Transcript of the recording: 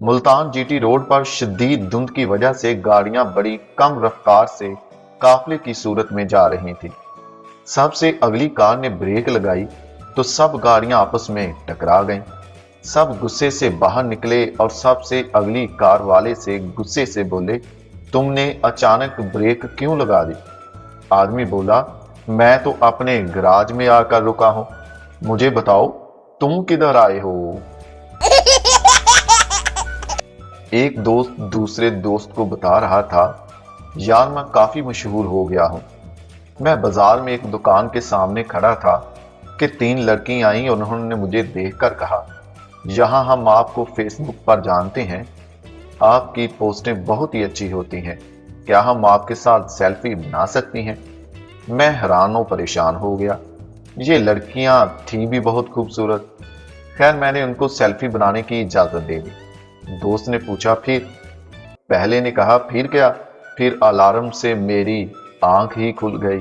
Multan GT road पर शदीद धुंध की वजह से गाड़ियां बड़ी कम रफ्तार से काफले की सूरत में जा रही थी। सबसे अगली कार ने ब्रेक लगाई तो सब गाड़ियां आपस में टकरा गईं। सब गुस्से से बाहर निकले और सबसे अगली कार वाले से गुस्से से बोले, तुमने अचानक ब्रेक क्यों लगा दी? आदमी बोला, मैं तो अपने गराज में आकर रुका हूं, मुझे बताओ तुम किधर आए हो? एक दोस्त दूसरे दोस्त को बता रहा था, यार मैं काफी मशहूर हो गया हूं। मैं बाजार में एक दुकान के सामने खड़ा था कि 3 लड़की आईं और उन्होंने मुझे देखकर कहा, यहां हम आपको फेसबुक पर जानते हैं, आपकी पोस्टें बहुत ही अच्छी होती हैं, क्या हम आपके साथ सेल्फी बना सकती हैं? मैं हैरान और परेशान हो गया। ये लड़कियां थी भी बहुत खूबसूरत। खैर मैंने उनको सेल्फी बनाने की इजाजत दे दी। दोस्त ने पूछा, फिर? पहले ने कहा, फिर क्या? फिर अलार्म से मेरी आंख ही खुल गई।